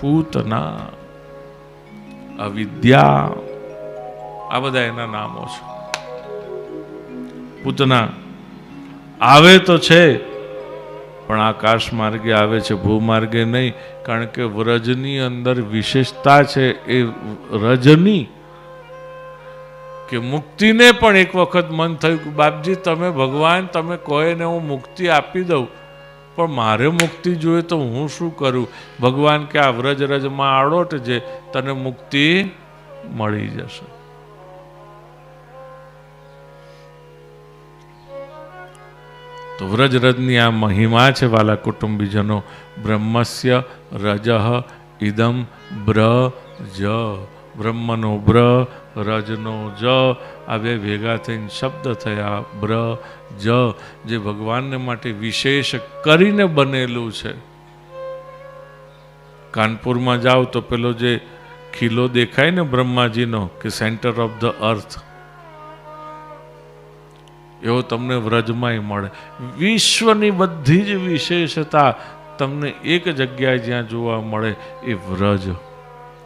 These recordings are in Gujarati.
પૂતના, અવિદ્યા, આ બધા એના નામો છે. પૂતના આવે તો છે પણ આકાશ માર્ગે આવે છે, ભૂમાર્ગે નહીં. કારણ કે વ્રજની અંદર વિશેષતા છે એ રજની કે મુક્તિને પણ એક વખત મન થયું કે બાપજી તમે ભગવાન તમે કહો ને હું મુક્તિ આપી દઉં, પણ મારે મુક્તિ જોઈએ તો હું શું કરું? ભગવાન કે આ વ્રજ રજમાં આડોટજે, તને મુક્તિ મળી જશે. તો વ્રજ રજની આ મહિમા છે વાલા કુટુંબીજનો. બ્રહ્મસ્ય રજઃ ઇદમ બ્રજ, બ્રહ્મનો બ્ર, રજનો જ, આ બે ભેગા થઈને શબ્દ થયા બ્રજ, જે ભગવાનને માટે વિશેષ કરીને બનેલું છે. કાનપુરમાં જાઓ તો પેલો જે ખીલો દેખાય ને બ્રહ્માજીનો કે સેન્ટર ઓફ ધ અર્થ, એવો તમને વ્રજમાંય મળે. વિશ્વની બધી જ વિશેષતા તમને એક જગ્યાએ જ્યાં જોવા મળે એ વ્રજ.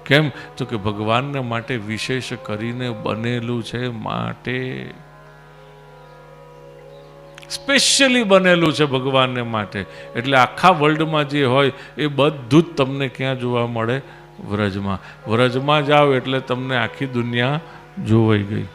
કેમ? તો કે ભગવાનને માટે વિશેષ કરીને બનેલું છે, માટે સ્પેશિયલી બનેલું છે ભગવાનને માટે. એટલે આખા વર્લ્ડમાં જે હોય એ બધું જ તમને ક્યાં જોવા મળે? વ્રજમાં. વ્રજમાં જાઓ એટલે તમને આખી દુનિયા જોવાઈ ગઈ.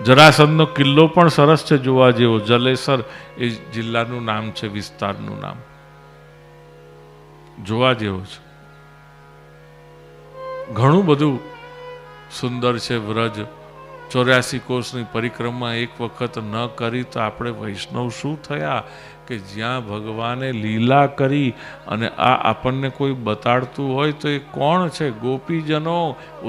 જરાસંધનો કિલ્લો પણ સરસ છે જોવા જેવો. જલેસર એ જિલ્લાનું નામ છે, વિસ્તારનું નામ. જોવા જેવો છે. ઘણું બધું સુંદર છે વ્રજ. 84 કોષની પરિક્રમા એક વખત ન કરી તો આપણે વૈષ્ણવ શું થયા? કે જ્યાં ભગવાને લીલા કરી અને આ આપણને કોઈ બતાડતું હોય તો એ કોણ છે? ગોપીજનો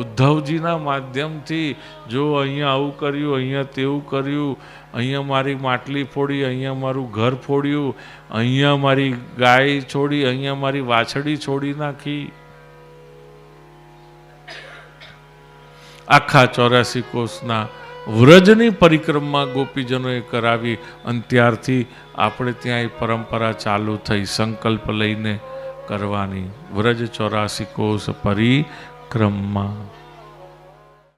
ઉદ્ધવજીના માધ્યમથી. જો અહીંયા આવું કર્યું, અહીંયા તેવું કર્યું, અહીંયા મારી માટલી ફોડી, અહીંયા મારું ઘર ફોડ્યું, અહીંયા મારી ગાય છોડી, અહીંયા મારી વાછડી છોડી નાખી. આખા 84 કોષના વ્રજની પરિક્રમા ગોપીજનોએ કરાવી અને ત્યારથી આપણે ત્યાં એ પરંપરા ચાલુ થઈ, સંકલ્પ લઈને કરવાની. વ્રજ 84 કોષ પરિક્રમા.